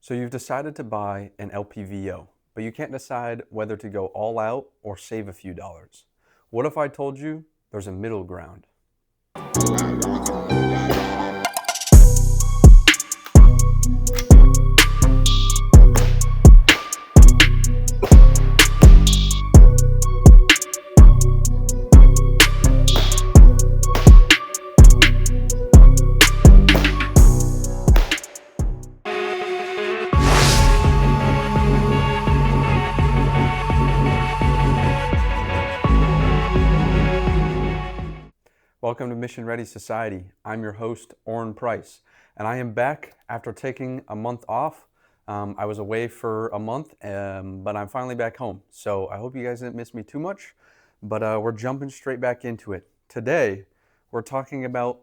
So you've decided to buy an LPVO, but you can't decide whether to go all out or save a few dollars. What if I told you there's a middle ground? Welcome to Mission Ready Society. I'm your host, Orrin Price, and I am back after taking a month off. I was away for a month, but I'm finally back home. So I hope you guys didn't miss me too much, but we're jumping straight back into it. Today, we're talking about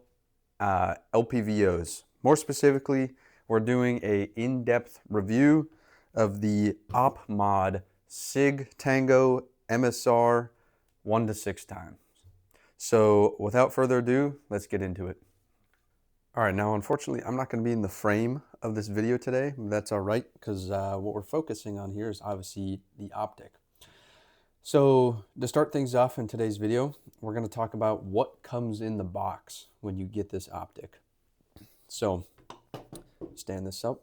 LPVOs. More specifically, we're doing an in-depth review of the OPMOD Sig Tango MSR 1 to 6 times. So without further ado, let's get into it. All right, now unfortunately, I'm not going to be in the frame of this video today. That's all right, because what we're focusing on here is obviously the optic. So to start things off in today's video, we're going to talk about what comes in the box when you get this optic. So stand this up.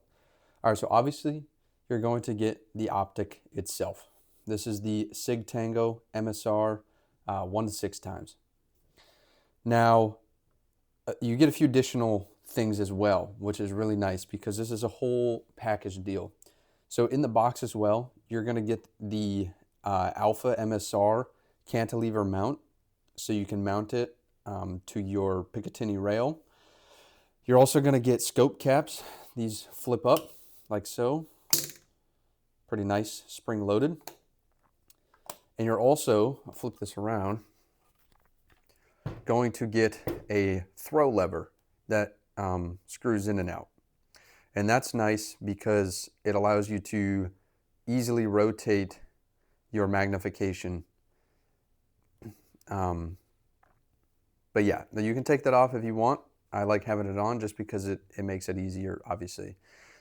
All right, so obviously you're going to get the optic itself. This is the Sig Tango MSR 1 to 6 times. Now, you get a few additional things as well, which is really nice because this is a whole package deal. So in the box as well, you're going to get the Alpha MSR cantilever mount, so you can mount it to your Picatinny rail. You're also going to get scope caps. These flip up like so. Pretty nice, spring loaded. And you're also, I'll flip this around, going to get a throw lever that screws in and out. And that's nice because it allows you to easily rotate your magnification. But yeah, you can take that off if you want. I like having it on just because it makes it easier, obviously.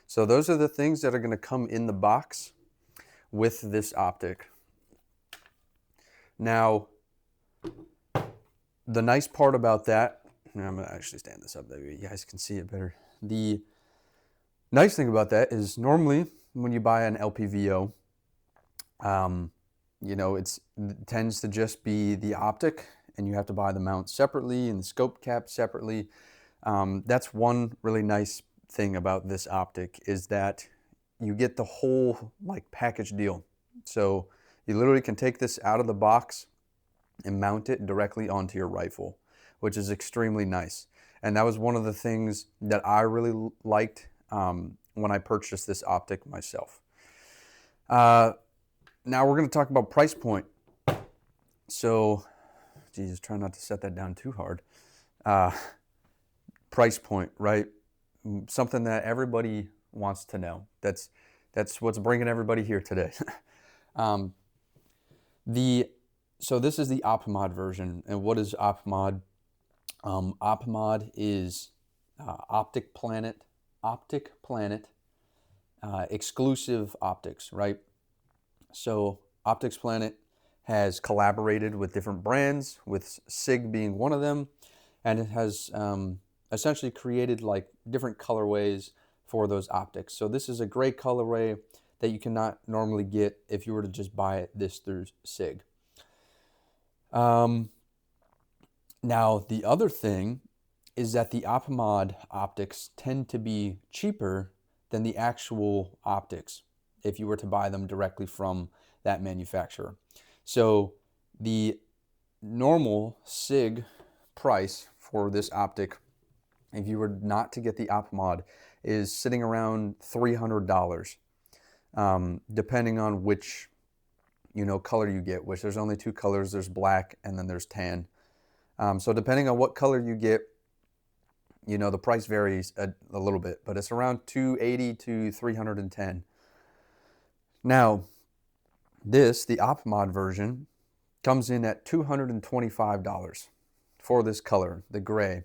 So those are the things that are going to come in the box with this optic. Now, the nice part about that, and I'm going to actually stand this up, that way you guys can see it better. The nice thing about that is normally when you buy an LPVO, you know, it tends to just be the optic and you have to buy the mount separately and the scope cap separately. That's one really nice thing about this optic is that you get the whole like package deal. So you literally can take this out of the box and mount it directly onto your rifle, which is extremely nice. And that was one of the things that I really liked when I purchased this optic myself. Now we're going to talk about price point. So, Jesus, try not to set that down too hard. Price point, right? Something that everybody wants to know. That's what's bringing everybody here today. So this is the OPMOD version. And what is OPMOD? OPMOD is Optic Planet exclusive optics, right? So Optics Planet has collaborated with different brands, with Sig being one of them, and it has essentially created like different colorways for those optics. So this is a gray colorway that you cannot normally get if you were to just buy this through Sig. Now, the other thing is that the OPMOD optics tend to be cheaper than the actual optics if you were to buy them directly from that manufacturer. So the normal Sig price for this optic, if you were not to get the OPMOD, is sitting around $300, depending on which color you get, which there's only 2 colors. There's black and then there's tan. So depending on what color you get, the price varies a little bit, but it's around $280 to $310. Now, the OPMOD version comes in at $225 for this color, the gray.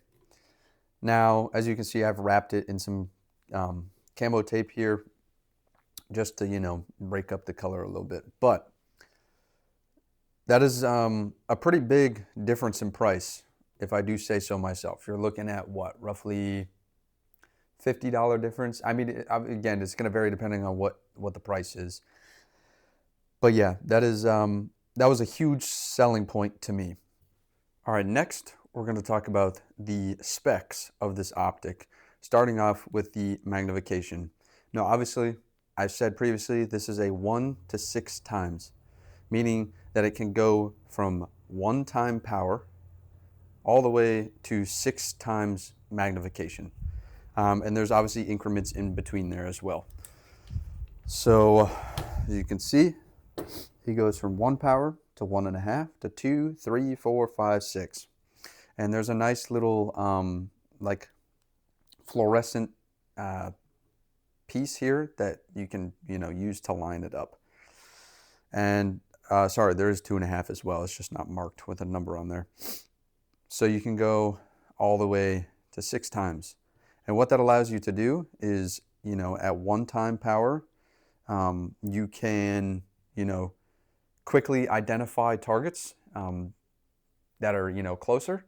Now, as you can see, I've wrapped it in some camo tape here just to, you know, break up the color a little bit. But that is a pretty big difference in price, if I do say so myself. You're looking at what, roughly $50 difference? I mean, again, it's going to vary depending on what the price is. But yeah, that is that was a huge selling point to me. All right, next we're going to talk about the specs of this optic, starting off with the magnification. Now, obviously, I've said previously, this is a 1 to 6 times, meaning that it can go from 1 time power all the way to 6 times magnification. And there's obviously increments in between there as well. So as you can see, he goes from 1 power to 1.5 to 2, 3, 4, 5, 6. And there's a nice little like fluorescent piece here that you can, you know, use to line it up. And sorry, there is 2.5 as well. It's just not marked with a number on there. So you can go all the way to 6 times. And what that allows you to do is, you know, at 1 time power, you can, you know, quickly identify targets that are, you know, closer.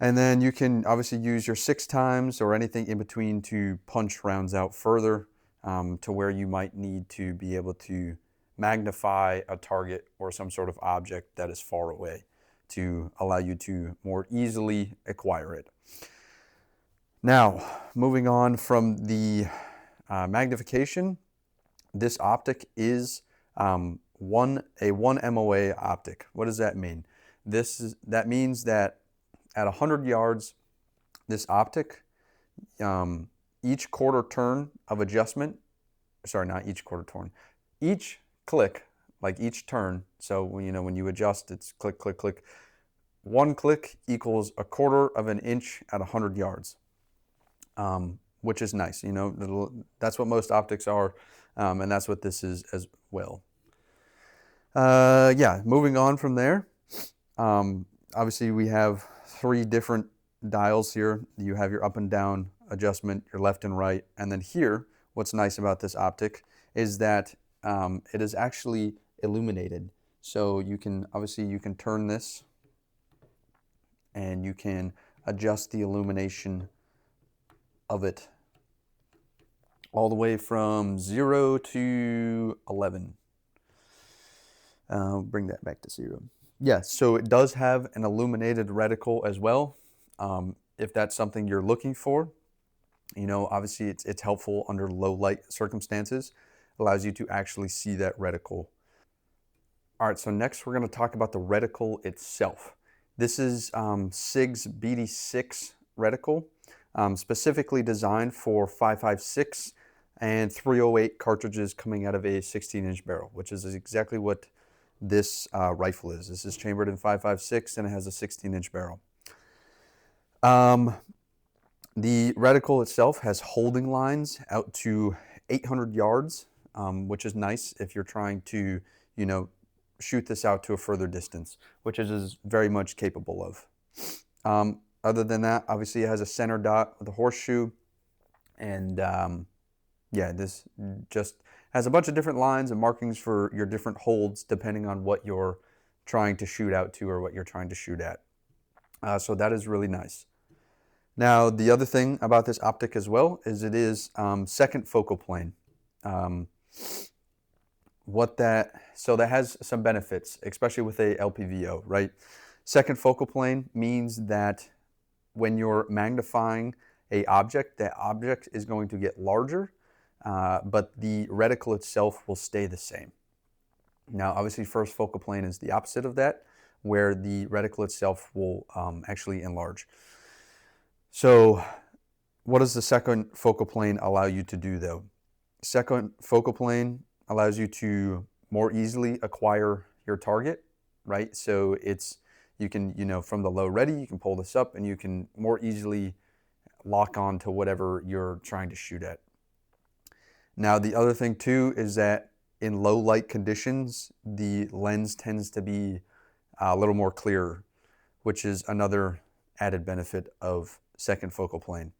And then you can obviously use your 6 times or anything in between to punch rounds out further to where you might need to be able to magnify a target or some sort of object that is far away to allow you to more easily acquire it. Now, moving on from the magnification, this optic is a 1 MOA optic. What does that mean? That means that at 100 yards, this optic, each quarter turn of adjustment, sorry, not each quarter turn, each click, like each turn, so you know, when you adjust, it's click, click, click. 1 click equals 1/4 of an inch at 100 yards, which is nice. You know, that's what most optics are, and that's what this is as well. Yeah, moving on from there, obviously we have 3 different dials here. You have your up and down adjustment, your left and right, and then here, what's nice about this optic is that it is actually illuminated. So you can, obviously you can turn this and you can adjust the illumination of it all the way from 0 to 11. Bring that back to 0. Yeah, so it does have an illuminated reticle as well. If that's something you're looking for, you know, obviously it's helpful under low light circumstances. Allows you to actually see that reticle. All right, so next we're going to talk about the reticle itself. This is Sig's BD6 reticle, specifically designed for 5.56 and 308 cartridges coming out of a 16-inch barrel, which is exactly what this rifle is. This is chambered in 5.56 and it has a 16-inch barrel. The reticle itself has holding lines out to 800 yards, which is nice if you're trying to, you know, shoot this out to a further distance, which it is very much capable of. Other than that, obviously it has a center dot with a horseshoe, and yeah, this just has a bunch of different lines and markings for your different holds depending on what you're trying to shoot out to or what you're trying to shoot at. So that is really nice. Now, the other thing about this optic as well is it is second focal plane. So that has some benefits, especially with a LPVO, right? Second focal plane means that when you're magnifying a object, that object is going to get larger, but the reticle itself will stay the same. Now, obviously, first focal plane is the opposite of that, where the reticle itself will actually enlarge. So what does the second focal plane allow you to do, though? Second focal plane allows you to more easily acquire your target, right? So you can, you know, from the low ready, you can pull this up and you can more easily lock on to whatever you're trying to shoot at. Now, the other thing too is that in low light conditions, the lens tends to be a little more clear, which is another added benefit of second focal plane.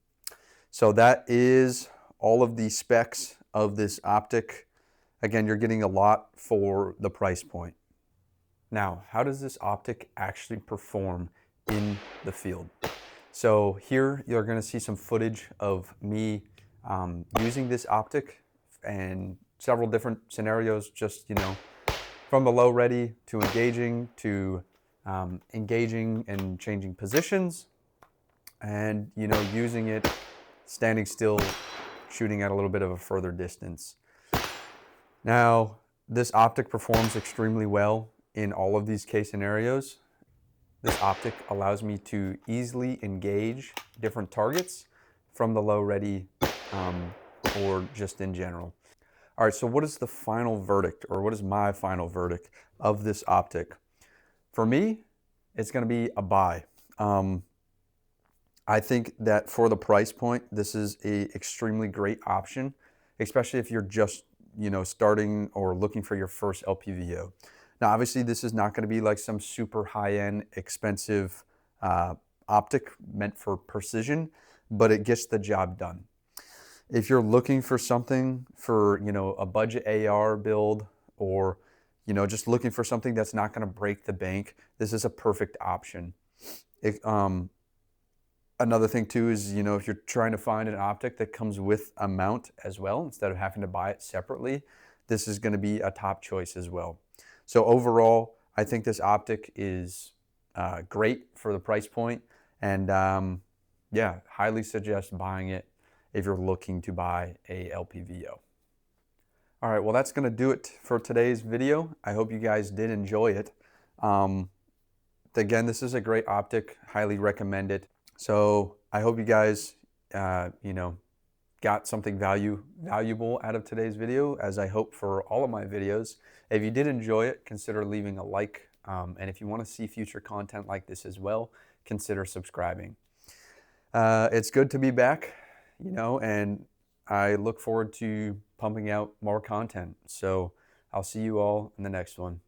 So that is all of the specs of this optic. Again, you're getting a lot for the price point. Now, how does this optic actually perform in the field? So here you're going to see some footage of me using this optic and several different scenarios, just, from the low ready to engaging and changing positions, and, using it standing still, shooting at a little bit of a further distance. Now, this optic performs extremely well in all of these case scenarios. This optic allows me to easily engage different targets from the low ready or just in general. All right, so what is the final verdict, or what is my final verdict of this optic? For me, it's going to be a buy. I think that for the price point, this is a extremely great option, especially if you're just, starting or looking for your first LPVO. Now, obviously, this is not going to be like some super high-end, expensive optic meant for precision, but it gets the job done. If you're looking for something for, a budget AR build, or, just looking for something that's not going to break the bank, this is a perfect option. Another thing too is, if you're trying to find an optic that comes with a mount as well, instead of having to buy it separately, this is going to be a top choice as well. So overall, I think this optic is great for the price point, and yeah, highly suggest buying it if you're looking to buy a LPVO. All right, well, that's going to do it for today's video. I hope you guys did enjoy it. Again, this is a great optic, highly recommend it. So I hope you guys, got something valuable out of today's video, as I hope for all of my videos. If you did enjoy it, consider leaving a like. And if you want to see future content like this as well, consider subscribing. It's good to be back, and I look forward to pumping out more content. So I'll see you all in the next one.